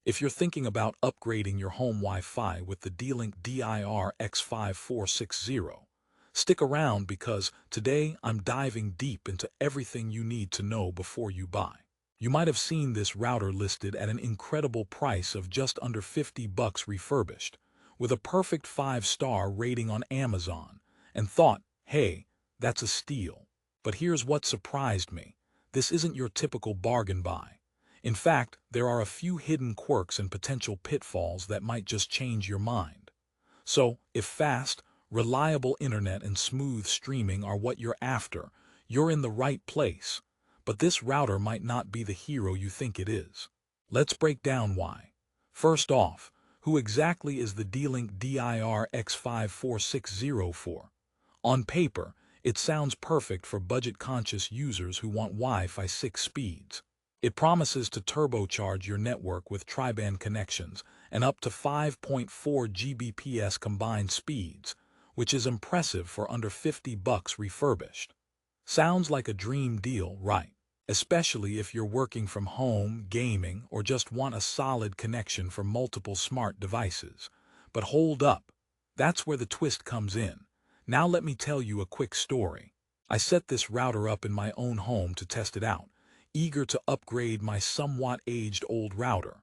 If you're thinking about upgrading your home Wi-Fi with the D-Link DIR-X5460, stick around because today I'm diving deep into everything you need to know before you buy. You might have seen this router listed at an incredible price of just under $50 refurbished, with a perfect 5-star rating on Amazon, and thought, hey, that's a steal. But here's what surprised me. This isn't your typical bargain buy. In fact, there are a few hidden quirks and potential pitfalls that might just change your mind. So, if fast, reliable internet and smooth streaming are what you're after, you're in the right place. But this router might not be the hero you think it is. Let's break down why. First off, who exactly is the D-Link DIR-X5460 for? On paper, it sounds perfect for budget-conscious users who want Wi-Fi 6 speeds. It promises to turbocharge your network with tri-band connections and up to 5.4 Gbps combined speeds, which is impressive for under $50 refurbished. Sounds like a dream deal, right? Especially if you're working from home, gaming, or just want a solid connection for multiple smart devices. But hold up, that's where the twist comes in. Now let me tell you a quick story. I set this router up in my own home to test it out, eager to upgrade my somewhat aged old router.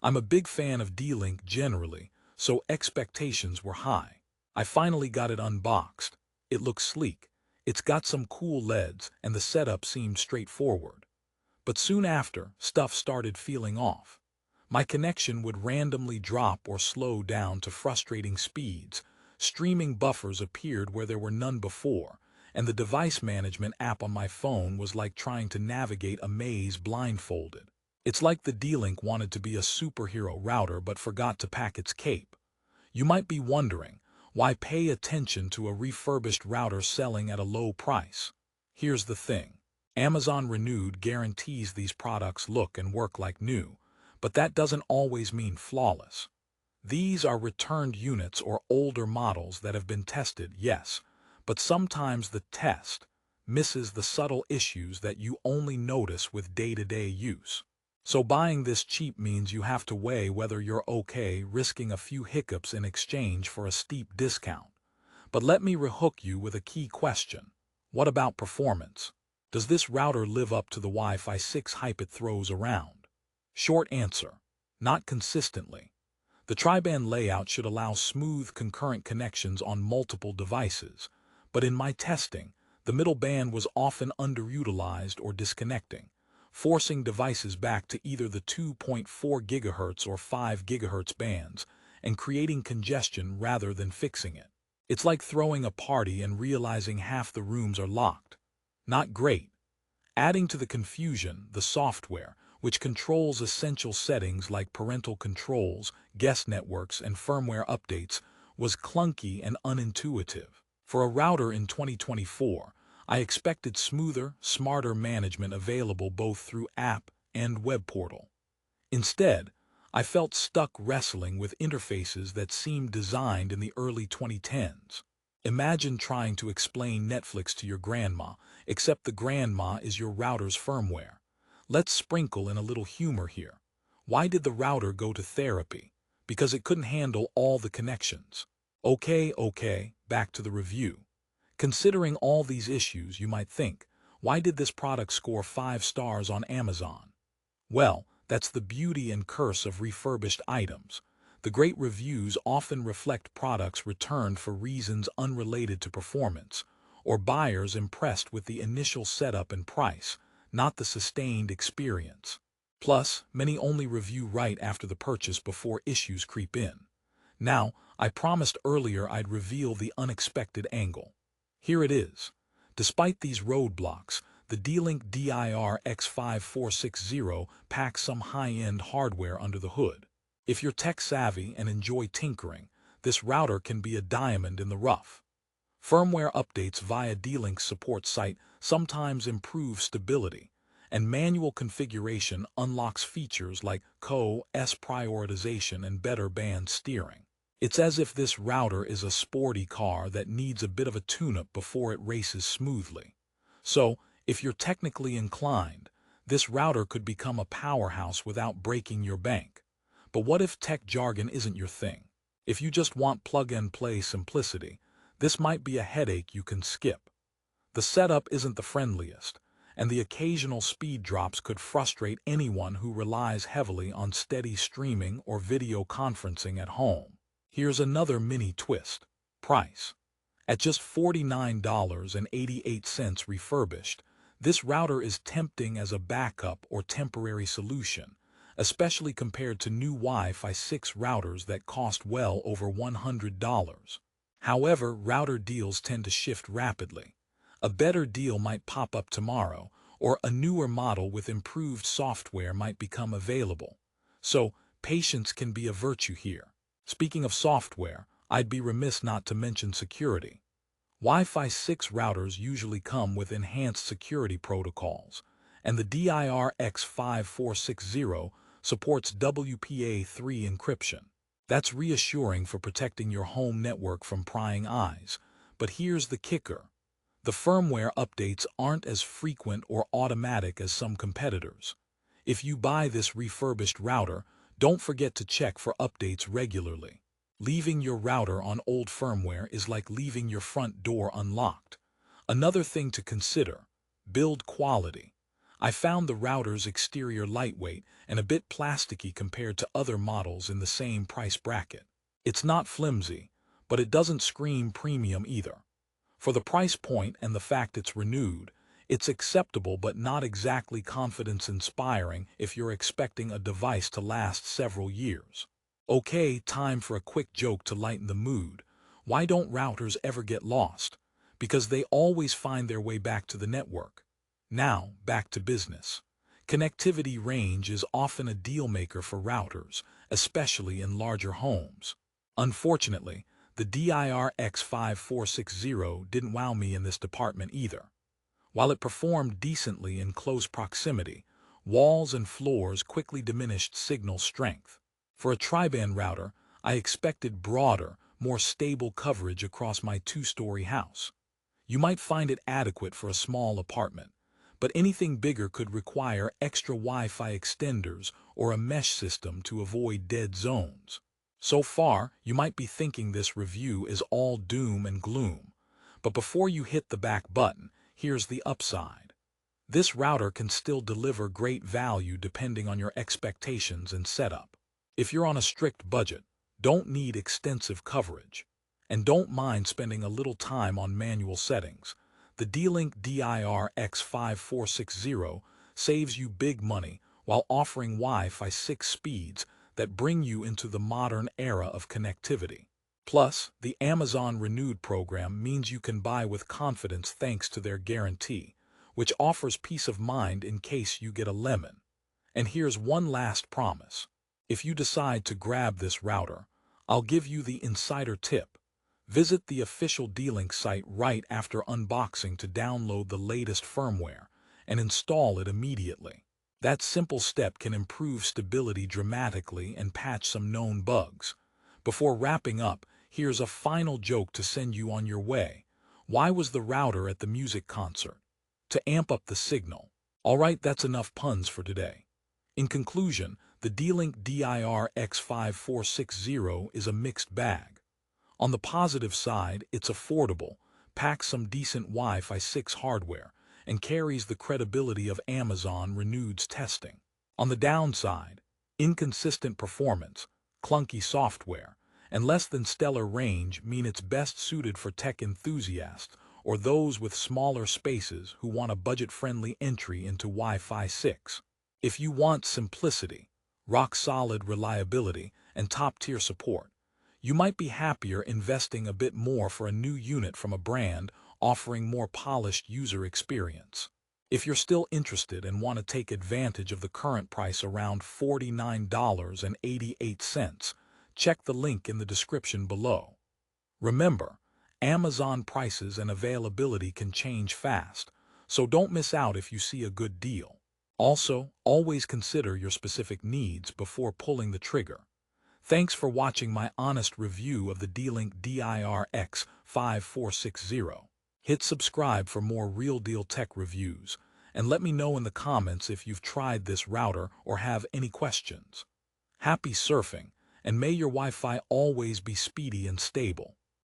I'm a big fan of D-Link generally, so expectations were high. I finally got it unboxed. It looks sleek. It's got some cool LEDs, and the setup seemed straightforward. But soon after, stuff started feeling off. My connection would randomly drop or slow down to frustrating speeds, streaming buffers appeared where there were none before, and the device management app on my phone was like trying to navigate a maze blindfolded. It's like the D-Link wanted to be a superhero router but forgot to pack its cape. You might be wondering, why pay attention to a refurbished router selling at a low price? Here's the thing. Amazon Renewed guarantees these products look and work like new, but that doesn't always mean flawless. These are returned units or older models that have been tested, yes, but sometimes the test misses the subtle issues that you only notice with day-to-day use. So buying this cheap means you have to weigh whether you're okay risking a few hiccups in exchange for a steep discount. But let me rehook you with a key question. What about performance? Does this router live up to the Wi-Fi 6 hype it throws around? Short answer, not consistently. The tri-band layout should allow smooth concurrent connections on multiple devices, but in my testing, the middle band was often underutilized or disconnecting, forcing devices back to either the 2.4 GHz or 5 GHz bands and creating congestion rather than fixing it. It's like throwing a party and realizing half the rooms are locked. Not great. Adding to the confusion, the software, which controls essential settings like parental controls, guest networks, and firmware updates, was clunky and unintuitive. For a router in 2024, I expected smoother, smarter management available both through app and web portal. Instead, I felt stuck wrestling with interfaces that seemed designed in the early 2010s. Imagine trying to explain Netflix to your grandma, except the grandma is your router's firmware. Let's sprinkle in a little humor here. Why did the router go to therapy? Because it couldn't handle all the connections. Okay, back to the review. Considering all these issues, you might think, why did this product score 5 stars on Amazon? Well, that's the beauty and curse of refurbished items. The great reviews often reflect products returned for reasons unrelated to performance, or buyers impressed with the initial setup and price, not the sustained experience. Plus, many only review right after the purchase before issues creep in. Now, I promised earlier I'd reveal the unexpected angle. Here it is. Despite these roadblocks, the D-Link DIR-X5460 packs some high-end hardware under the hood. If you're tech-savvy and enjoy tinkering, this router can be a diamond in the rough. Firmware updates via D-Link's support site sometimes improve stability, and manual configuration unlocks features like co-S prioritization and better band steering. It's as if this router is a sporty car that needs a bit of a tune-up before it races smoothly. So, if you're technically inclined, this router could become a powerhouse without breaking your bank. But what if tech jargon isn't your thing? If you just want plug-and-play simplicity, this might be a headache you can skip. The setup isn't the friendliest, and the occasional speed drops could frustrate anyone who relies heavily on steady streaming or video conferencing at home. Here's another mini twist. Price. At just $49.88 refurbished, this router is tempting as a backup or temporary solution, especially compared to new Wi-Fi 6 routers that cost well over $100. However, router deals tend to shift rapidly. A better deal might pop up tomorrow, or a newer model with improved software might become available. So, patience can be a virtue here. Speaking of software, I'd be remiss not to mention security. Wi-Fi 6 routers usually come with enhanced security protocols, and the DIR-X5460 supports WPA3 encryption. That's reassuring for protecting your home network from prying eyes. But here's the kicker. The firmware updates aren't as frequent or automatic as some competitors. If you buy this refurbished router, don't forget to check for updates regularly. Leaving your router on old firmware is like leaving your front door unlocked. Another thing to consider: build quality. I found the router's exterior lightweight and a bit plasticky compared to other models in the same price bracket. It's not flimsy, but it doesn't scream premium either. For the price point and the fact it's renewed, it's acceptable but not exactly confidence-inspiring if you're expecting a device to last several years. Okay, time for a quick joke to lighten the mood. Why don't routers ever get lost? Because they always find their way back to the network. Now, back to business. Connectivity range is often a deal-maker for routers, especially in larger homes. Unfortunately, the DIR-X5460 didn't wow me in this department either. While it performed decently in close proximity, walls and floors quickly diminished signal strength. For a tri-band router, I expected broader, more stable coverage across my two-story house. You might find it adequate for a small apartment, but anything bigger could require extra Wi-Fi extenders or a mesh system to avoid dead zones. So far, you might be thinking this review is all doom and gloom, but before you hit the back button, here's the upside. This router can still deliver great value depending on your expectations and setup. If you're on a strict budget, don't need extensive coverage, and don't mind spending a little time on manual settings, the D-Link DIR-X5460 saves you big money while offering Wi-Fi 6 speeds that bring you into the modern era of connectivity. Plus, the Amazon Renewed program means you can buy with confidence thanks to their guarantee, which offers peace of mind in case you get a lemon. And here's one last promise. If you decide to grab this router, I'll give you the insider tip. Visit the official D-Link site right after unboxing to download the latest firmware and install it immediately. That simple step can improve stability dramatically and patch some known bugs. Before wrapping up, here's a final joke to send you on your way. Why was the router at the music concert? To amp up the signal. Alright, that's enough puns for today. In conclusion, the D-Link DIR-X5460 is a mixed bag. On the positive side, it's affordable, packs some decent Wi-Fi 6 hardware, and carries the credibility of Amazon Renewed's testing. On the downside, inconsistent performance, clunky software, and less than stellar range mean it's best suited for tech enthusiasts or those with smaller spaces who want a budget-friendly entry into Wi-Fi 6. If you want simplicity, rock-solid reliability, and top-tier support, you might be happier investing a bit more for a new unit from a brand offering more polished user experience. If you're still interested and want to take advantage of the current price around $49.88, check the link in the description below. Remember, Amazon prices and availability can change fast, so don't miss out if you see a good deal. Also, always consider your specific needs before pulling the trigger. Thanks for watching my honest review of the D-Link DIR-X5460. Hit subscribe for more real-deal tech reviews, and let me know in the comments if you've tried this router or have any questions. Happy surfing, and may your Wi-Fi always be speedy and stable.